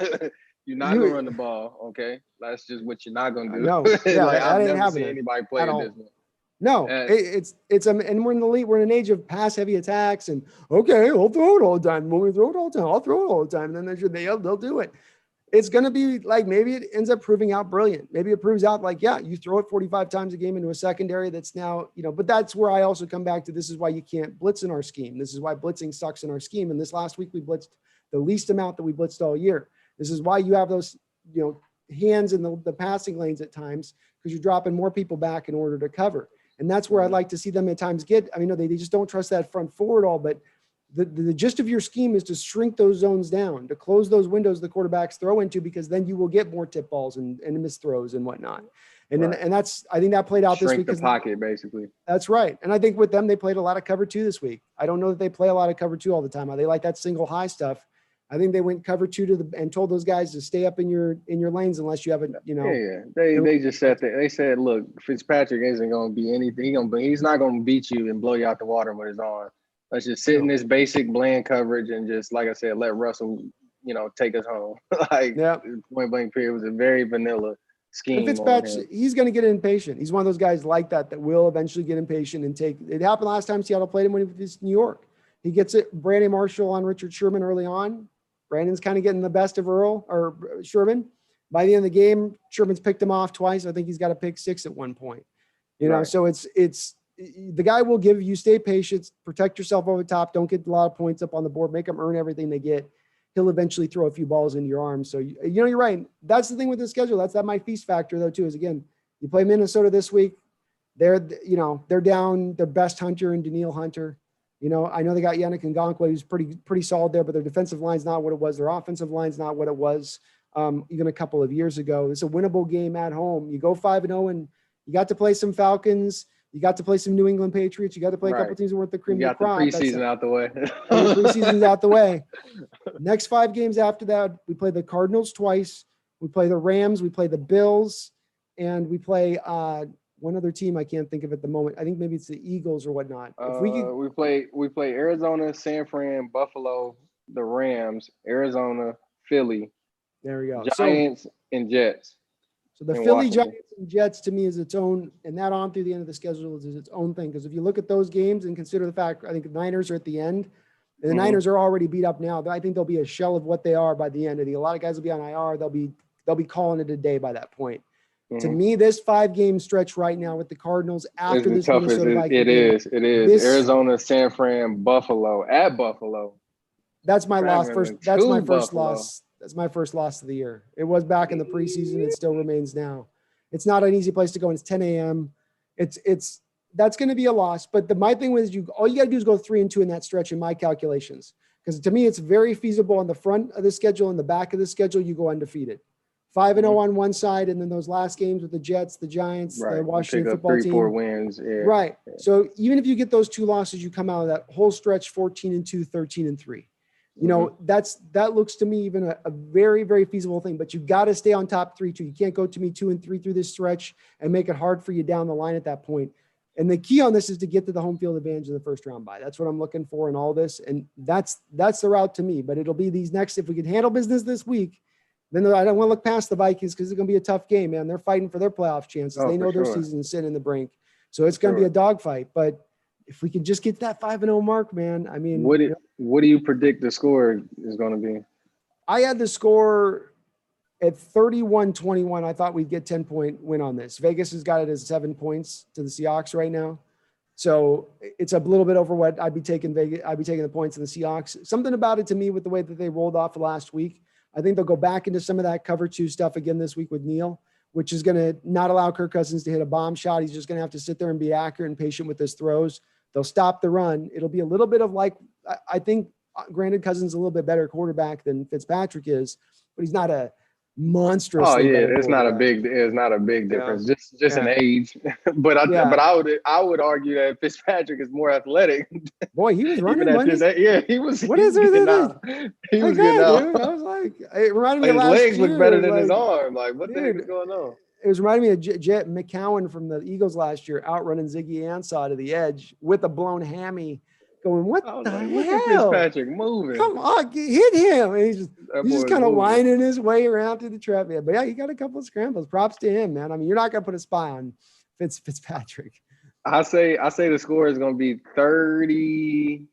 You're not going to run the ball, okay? That's just what you're not going to do. No, I've ain't never happening seen anybody play at all. this one. No, and we're in the league. We're in an age of pass heavy attacks and okay, I'll throw it all the time. When we throw it all the time, I'll throw it all the time. And then they'll do it. It's going to be like, maybe it ends up proving out brilliant. Maybe it proves out like, yeah, you throw it 45 times a game into a secondary that's now, but that's where I also come back to, this is why you can't blitz in our scheme. This is why blitzing sucks in our scheme. And this last week we blitzed the least amount that we blitzed all year. This is why you have those, hands in the passing lanes at times, because you're dropping more people back in order to cover. And that's where I'd like to see them at times get. I mean, they just don't trust that front four at all, but the gist of your scheme is to shrink those zones down, to close those windows the quarterbacks throw into, because then you will get more tip balls and missed throws and whatnot. And right. And that's, I think that played out this week. Shrink the pocket, basically. That's right. And I think with them, they played a lot of cover 2 this week. I don't know that they play a lot of cover 2 all the time. They like that single high stuff. I think they went cover 2 and told those guys to stay up in your lanes unless you have a, Yeah. They just said that. They said, look, Fitzpatrick isn't going to be anything. He's not going to beat you and blow you out the water with his arm. Let's just sit in this basic bland coverage and just, like I said, let Russell, take us home. Point blank period. It was a very vanilla scheme. And Fitzpatrick, he's going to get impatient. He's one of those guys like that will eventually get impatient and take. It happened last time Seattle played him when he was in New York. He gets it. Brandon Marshall on Richard Sherman early on. Brandon's kind of getting the best of Sherman. By the end of the game, Sherman's picked him off twice. I think he's got a pick 6 at one point. Right. So it's. The guy will give you, stay patient, protect yourself over the top. Don't get a lot of points up on the board. Make them earn everything they get. He'll eventually throw a few balls into your arms. So, you're right. That's the thing with the schedule. That might feast factor though, too, is again, you play Minnesota this week. They're down their best hunter in Daniil Hunter. I know they got Yannick Ngakoue, who's pretty solid there, but their defensive line's not what it was. Their offensive line's not what it was even a couple of years ago. It's a winnable game at home. You go 5-0 and you got to play some Falcons. You got to play some New England Patriots. You got to play a couple teams worth the cream of the crop. The preseason out the way. The preseason's out the way. Next 5 games after that, we play the Cardinals twice. We play the Rams. We play the Bills, and we play one other team I can't think of at the moment. I think maybe it's the Eagles or whatnot. If we play Arizona, San Fran, Buffalo, the Rams, Arizona, Philly. There we go. Giants and Jets. So the Philly, Giants, and Jets to me is its own, and that on through the end of the schedule is its own thing. Because if you look at those games and consider the fact, I think the Niners are at the end, and the Niners are already beat up now. I think they'll be a shell of what they are by the end. I think a lot of guys will be on IR. They'll be calling it a day by that point. To me, this 5-game stretch right now with the Cardinals after this Minnesota Vikings it is. Arizona, San Fran, Buffalo at Buffalo. That's my loss first. That's my first loss. That's my first loss of the year. It was back in the preseason. It still remains now. It's not an easy place to go. And it's 10 a.m. That's going to be a loss. But my thing was all you got to do is go 3-2 in that stretch in my calculations. Because to me, it's very feasible on the front of the schedule and the back of the schedule, you go undefeated. 5-0 on one side, and then those last games with the Jets, the Giants, the Washington football team. 3-4 wins. Yeah. Right. Yeah. So even if you get those 2 losses, you come out of that whole stretch 14-2, 13-3. That looks to me even a very, very feasible thing, but you've got to stay on top 3-2. You can't go to me 2-3 through this stretch and make it hard for you down the line at that point. And the key on this is to get to the home field advantage in the first round bye. That's what I'm looking for in all this. And that's the route to me, but it'll be these next, if we can handle business this week, then I don't want to look past the Vikings because it's going to be a tough game, man. They're fighting for their playoff chances. They know their season is sitting in the brink. So it's going to be a dogfight, but if we can just get that 5-0 mark, man, I mean, what do you predict the score is going to be? I had the score at 31-21. I thought we'd get 10-point win on this. Vegas has got it as 7 points to the Seahawks right now. So it's a little bit over what I'd be taking the points in the Seahawks. Something about it to me with the way that they rolled off last week. I think they'll go back into some of that cover 2 stuff again this week with Neal, which is going to not allow Kirk Cousins to hit a bomb shot. He's just going to have to sit there and be accurate and patient with his throws. They'll stop the run. It'll be a little bit of like, I think, granted, Cousins is a little bit better quarterback than Fitzpatrick is, but he's not a monstrous. Oh yeah, it's not a big difference. Just an age. but I would argue that Fitzpatrick is more athletic. Boy, he was running. He was. What is it? He was good now. Dude, I was like, it reminded me of last his legs year. look better than his arm. Like, what the heck is going on? It was reminding me of Jet McCowan from the Eagles last year, outrunning Ziggy Ansah to the edge with a blown hammy. Going, what the hell? Look at Fitzpatrick moving. Come on, hit him. And he's just kind of winding his way around through the trap. But yeah, he got a couple of scrambles. Props to him, man. I mean, you're not going to put a spy on Fitzpatrick. I say the score is going to be 34-28.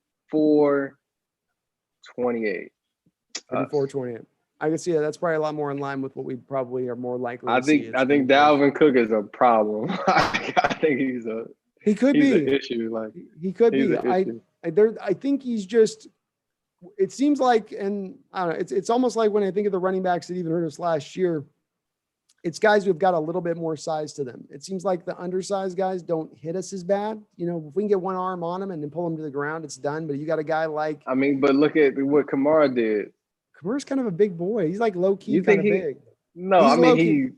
34-28. I can see that. That's probably a lot more in line with what we probably are more likely to see. I think Dalvin Cook is a problem. I think he could he's be an issue. Like he could be. I think he's just. It seems like, and I don't know. It's almost like when I think of the running backs that even hurt us last year. It's guys who've got a little bit more size to them. It seems like the undersized guys don't hit us as bad. You know, if we can get one arm on them and then pull them to the ground, it's done. But you got a guy like. I mean, but look at what Kamara did. Kamara's kind of a big boy. He's like low key kind of big. No, he's I mean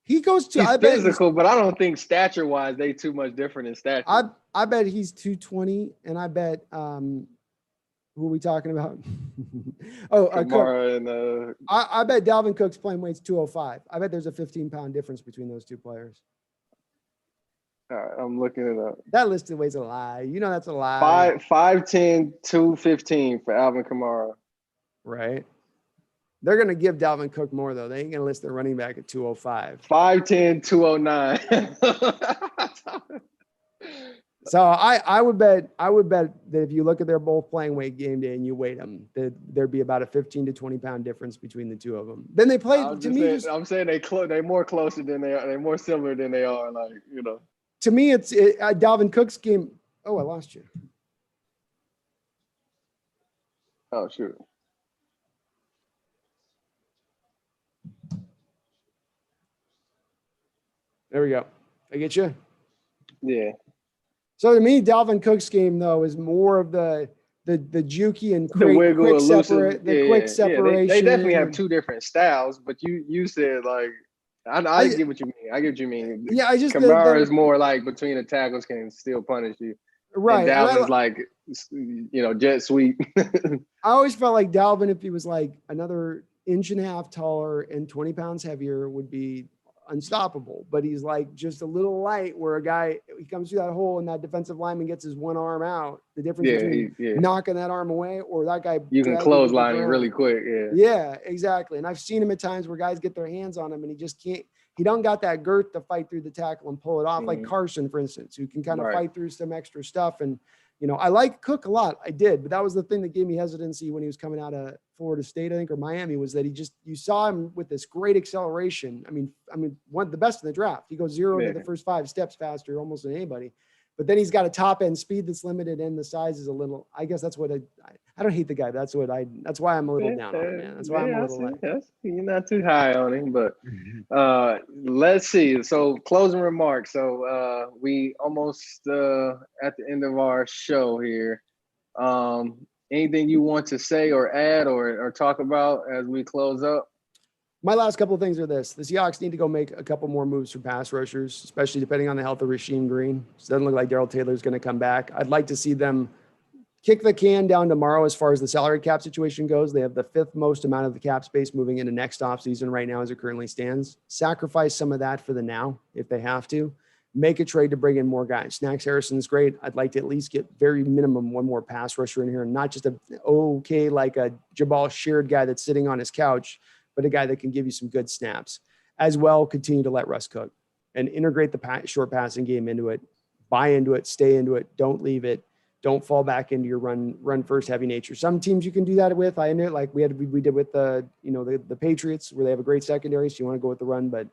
he goes to. He's physical, but I don't think stature wise they too much different in stature. I bet he's 220, and I bet who are we talking about? Kamara and I bet Dalvin Cook's playing weight's 205. I bet there's a 15-pound difference between those two players. All right, I'm looking it up. That listed weight's a lie. You know that's a lie. 5'10", 215 for Alvin Kamara. Right. They're going to give Dalvin Cook more, though. They ain't going to list their running back at 205. 5'10", 209. So I would bet that if you look at their both playing weight game day and you weight them, that there'd be about a 15 to 20 pound difference between the two of them. Then they play I'm saying they're more closer than they are. They're more similar than they are. Like, you know, to me, it's Dalvin Cook's game. Oh, I lost you. Oh, shoot. There we go. I get you. Yeah. So to me, Dalvin Cook's game though is more of the jukey and the wiggle, quick elusive, quick separation. They definitely have two different styles, but you said like I get what you mean. I get what you mean. Yeah, I just Kamara is more like between the tackles can still punish you. Right. And Dalvin's like jet sweep. I always felt like Dalvin, if he was like another inch and a half taller and 20 pounds heavier, would be unstoppable, but he's like just a little light where a guy, he comes through that hole and that defensive lineman gets his one arm out. The difference between knocking that arm away or that guy. You can clothesline him really quick. Yeah, exactly. And I've seen him at times where guys get their hands on him and he just can't, he don't got that girth to fight through the tackle and pull it off. Like Carson, for instance, who can kind of fight through some extra stuff. And, I like Cook a lot. I did, but that was the thing that gave me hesitancy when he was coming out of Florida State, I think, or Miami, was that you saw him with this great acceleration. I mean, one of the best in the draft. He goes 0 to the first 5 steps faster almost than anybody. But then he's got a top end speed that's limited and the size is a little, I guess that's what I don't hate the guy. That's why I'm a little down on him, man. That's why I'm a little you're not too high on him, but let's see. So closing remarks. So we almost at the end of our show here. Anything you want to say or add or talk about as we close up? My last couple of things are this. The Seahawks need to go make a couple more moves for pass rushers, especially depending on the health of Rasheem Green. It doesn't look like Darrell Taylor's going to come back. I'd like to see them kick the can down tomorrow as far as the salary cap situation goes. They have the 5th most amount of the cap space moving into next offseason right now as it currently stands. Sacrifice some of that for the now if they have to. Make a trade to bring in more guys. Snacks Harrison's great. I'd like to at least get very minimum one more pass rusher in here and not just like a Jabal Sheard guy that's sitting on his couch, but a guy that can give you some good snaps. As well, continue to let Russ cook and integrate the short passing game into it. Buy into it, stay into it, don't leave it. Don't fall back into your run first heavy nature. Some teams you can do that with. I know, like we did with the Patriots, where they have a great secondary, so you want to go with the run. But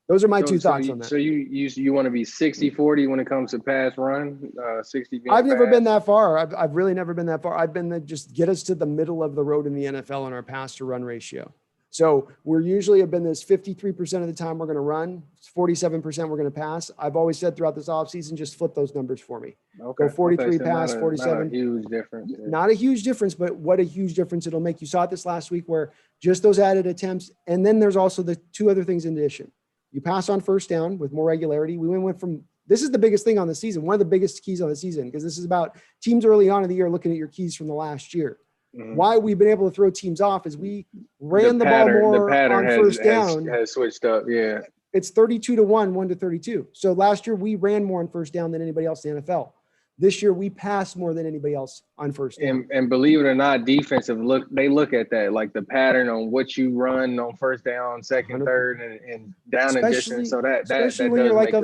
those are my two thoughts on that. So you want to be 60-40 when it comes to pass run, 60. I've never been that far. I've really never been that far. I've been just get us to the middle of the road in the NFL on our pass to run ratio. So we're usually have been this 53% of the time we're going to run, 47% we're going to pass. I've always said throughout this offseason, just flip those numbers for me. Okay. Go 43 so pass, 47. Not a huge difference. Not a huge difference, but what a huge difference it'll make. You saw it this last week where just those added attempts. And then there's also the 2 other things in addition. You pass on first down with more regularity. We went from, this is the biggest thing on the season, one of the biggest keys on the season, because this is about teams early on in the year looking at your keys from the last year. Mm-hmm. Why we've been able to throw teams off is we ran the ball more on first down. Has switched up, yeah. It's 32-1, 1-32. So last year we ran more on first down than anybody else in the NFL. This year we passed more than anybody else on first down. And believe it or not, defensive they look at that, like the pattern on what you run on first down, second, 100%. Third, and down and distance. So that does when you're like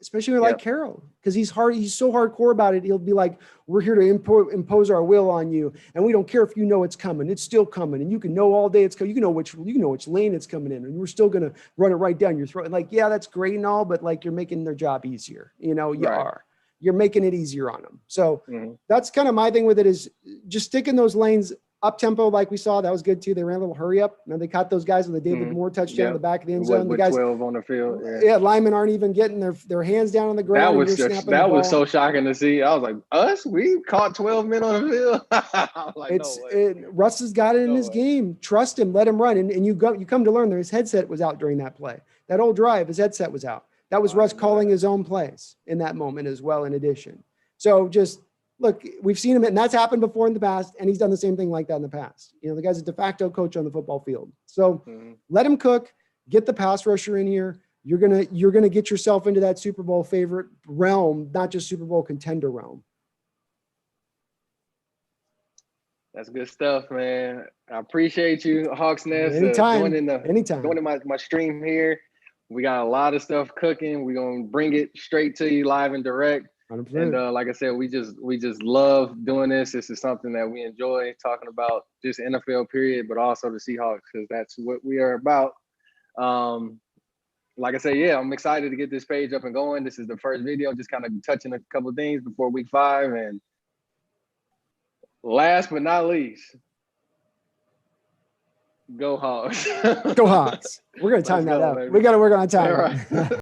especially like Carroll, because he's so hardcore about it. He'll be like, we're here to impose our will on you, and we don't care if you know it's coming. It's still coming, and you can know all day it's coming. You know which lane it's coming in, and we're still gonna run it right down your throat. Like, yeah, that's great and all, but like you're making their job easier. You know, you're making it easier on them. So that's kind of my thing with it, is just sticking those lanes up tempo like we saw. That was good too. They ran a little hurry up. And they caught those guys with the David Moore touchdown in the back of the end zone. With the guys 12 on the field. Linemen aren't even getting their hands down on the ground. That was so shocking to see. I was like, us? We caught 12 men on the field. I was like, Russ has got it in his game. Trust him. Let him run. And you come to learn that his headset was out during that play. That old drive, his headset was out. That was Russ calling his own plays in that moment as well, in addition. So just look, we've seen him, and that's happened before in the past, and he's done the same thing like that in the past. You know, the guy's a de facto coach on the football field. So let him cook, get the pass rusher in here. You're gonna get yourself into that Super Bowl favorite realm, not just Super Bowl contender realm. That's good stuff, man. I appreciate you, Hawks Nest. Anytime. Joining my stream here. We got a lot of stuff cooking. We're gonna bring it straight to you live and direct. 100%. And like I said, we just love doing this. This is something that we enjoy talking about, just NFL period, but also the Seahawks, because that's what we are about. Like I said, I'm excited to get this page up and going. This is the first video, just kind of touching a couple of things before week 5. And last but not least, go Hawks. Go Hawks. We're going to time that out. We got to work on time. All right.